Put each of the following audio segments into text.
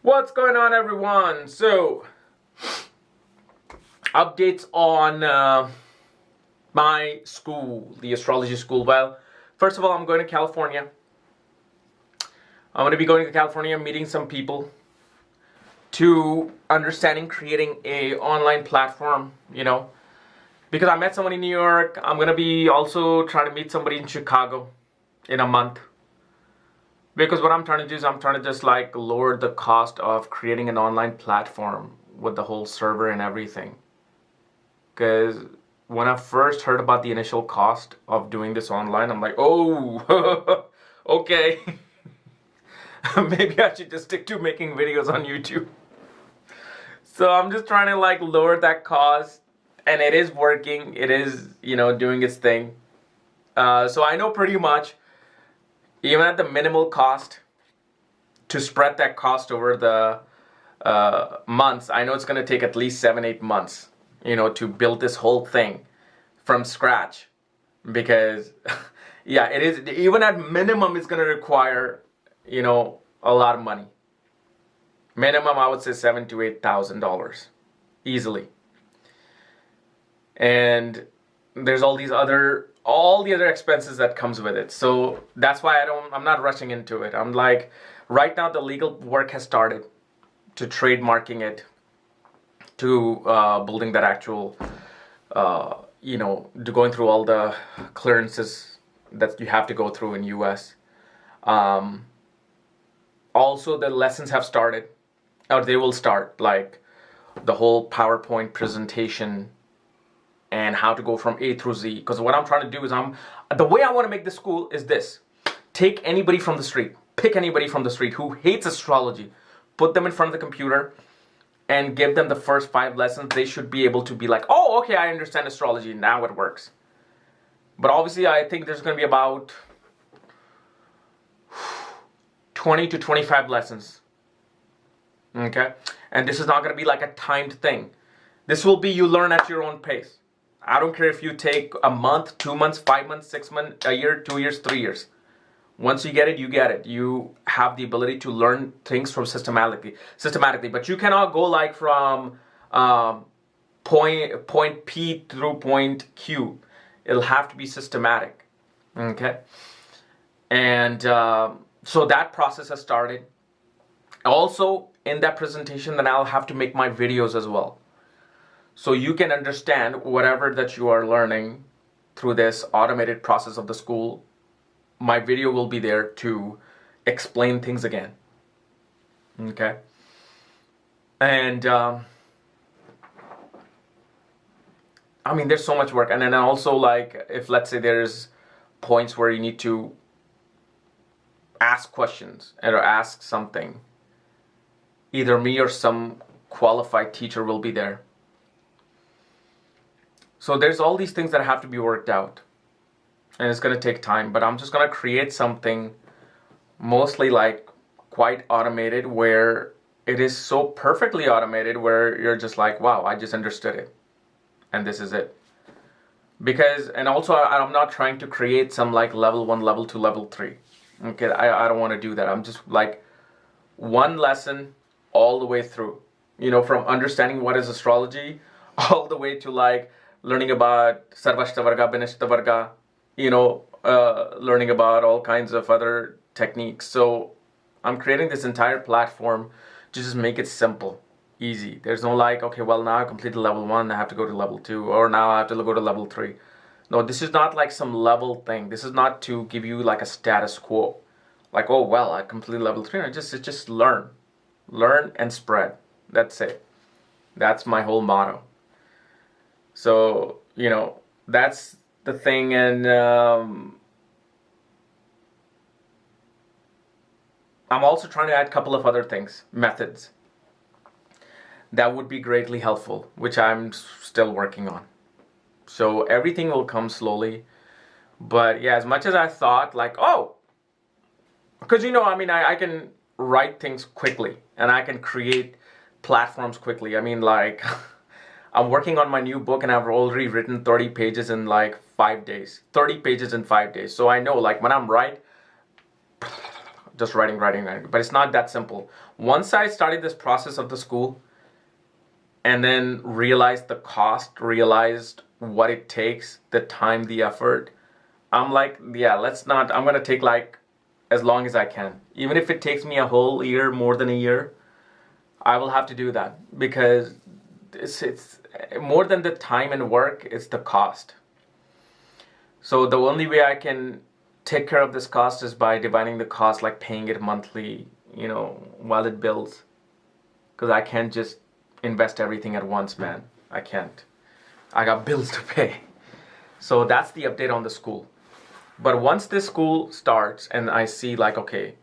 What's going on, everyone? So, updates on my school, the astrology school. Well, first of all, I'm going to California. I'm going to be going to California, meeting some people to understanding creating a online platform, because I met someone in New York. I'm going to be also trying to meet somebody in Chicago in a month. Because what I'm trying to do is I'm trying to just like lower the cost of creating an online platform with the whole server and everything. Because when I first heard about the initial cost of doing this online, I'm like, oh, okay. Maybe I should just stick to making videos on YouTube. So I'm just trying to like lower that cost, and it is working. It is, doing its thing. So I know pretty much, even at the minimal cost, to spread that cost over the months, I know it's going to take at least 7-8 months, to build this whole thing from scratch. Because, yeah, it is, even at minimum, it's going to require, a lot of money. Minimum, I would say $7,000 to $8,000 easily. And there's all the other expenses that comes with it. So that's why I'm not rushing into it. I'm like, right now the legal work has started to trademarking it, to building that actual, to going through all the clearances that you have to go through in US. Also, the lessons have started, or they will start, like the whole PowerPoint presentation and how to go from A through Z. Because what I'm trying to do is the way I want to make this school is this. Take anybody from the street, pick anybody from the street who hates astrology, put them in front of the computer and give them the first 5 lessons. They should be able to be like, oh, okay, I understand astrology, now it works. But obviously I think there's going to be about 20 to 25 lessons. Okay? And this is not going to be like a timed thing. This will be you learn at your own pace. I don't care if you take a month, 2 months, 5 months, 6 months, a year, 2 years, 3 years. Once you get it, you get it. You have the ability to learn things from systematically. But you cannot go like from point P through point Q. It'll have to be systematic. Okay? And so that process has started. Also, in that presentation, then I'll have to make my videos as well. So you can understand whatever that you are learning through this automated process of the school. My video will be there to explain things again. Okay? And there's so much work. And then also, like, if let's say there's points where you need to ask questions or ask something, either me or some qualified teacher will be there. So there's all these things that have to be worked out. And it's going to take time. But I'm just going to create something mostly like quite automated, where it is so perfectly automated where you're just like, wow, I just understood it. And this is it. And also I'm not trying to create some like level 1, level 2, level 3. Okay, I don't want to do that. I'm just like one lesson all the way through. From understanding what is astrology all the way to like learning about Sarvashta Varga, Binishta Varga, learning about all kinds of other techniques. So I'm creating this entire platform to just make it simple, easy. There's no like, okay, well, now I completed level 1, I have to go to level 2, or now I have to go to level 3. No, this is not like some level thing. This is not to give you like a status quo. Like, oh, well, I completed level 3. It's just learn. Learn and spread. That's it. That's my whole motto. So, that's the thing. And I'm also trying to add a couple of other things, methods, that would be greatly helpful, which I'm still working on. So everything will come slowly. But yeah, as much as I thought, like, oh, because I can write things quickly and I can create platforms quickly. Like, I'm working on my new book and I've already written 30 pages in like 5 days. 30 pages in 5 days. So I know, like, when I'm right, just writing. But it's not that simple. Once I started this process of the school and then realized the cost, realized what it takes, the time, the effort, I'm like, yeah, I'm going to take like as long as I can. Even if it takes me a whole year, more than a year, I will have to do that, because it's more than the time and work, it's the cost. So the only way I can take care of this cost is by dividing the cost, like paying it monthly, while it builds. Because I can't just invest everything at once, man. I can't. I got bills to pay. So that's the update on the school. But once this school starts and I see like, okay,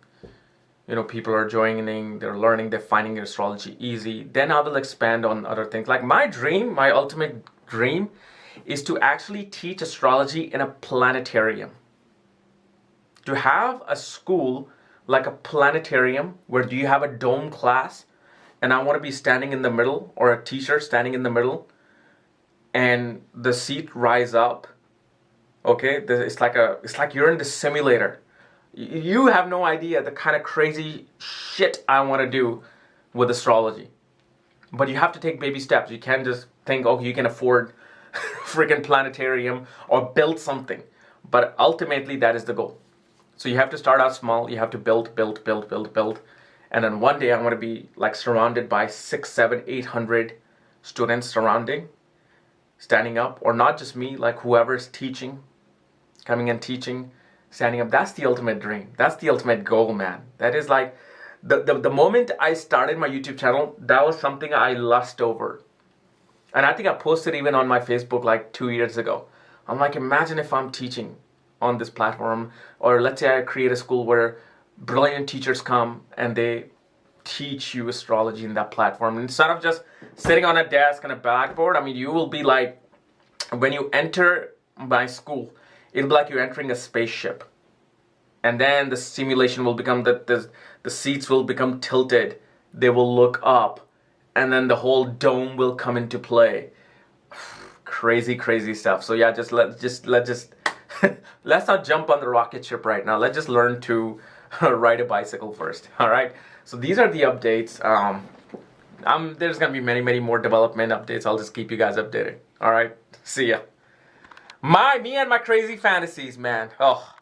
people are joining, they're learning, they're finding their astrology easy, then I will expand on other things. Like my ultimate dream is to actually teach astrology in a planetarium. To have a school like a planetarium where you have a dome class and I want to be standing in the middle, or a teacher standing in the middle, and the seat rise up. Okay, it's like you're in the simulator. You have no idea the kind of crazy shit I want to do with astrology. But you have to take baby steps. You can't just think, oh, you can afford freaking planetarium or build something. But ultimately, that is the goal. So you have to start out small. You have to build. And then one day I want to be like surrounded by 600, 700, 800 students standing up. Or not just me, like whoever's teaching, coming and teaching, standing up. That's the ultimate dream. That's the ultimate goal, man. That is like, the moment I started my YouTube channel, that was something I lust over. And I think I posted even on my Facebook like 2 years ago. I'm like, imagine if I'm teaching on this platform, or let's say I create a school where brilliant teachers come and they teach you astrology in that platform. Instead of just sitting on a desk and a blackboard, I mean, you will be like, when you enter my school, it'll be like you're entering a spaceship. And then the simulation will become, the seats will become tilted. They will look up. And then the whole dome will come into play. Crazy stuff. So yeah, let's not jump on the rocket ship right now. Let's just learn to ride a bicycle first. All right. So these are the updates. There's gonna be many more development updates. I'll just keep you guys updated. All right. See ya. Me and my crazy fantasies, man. Oh.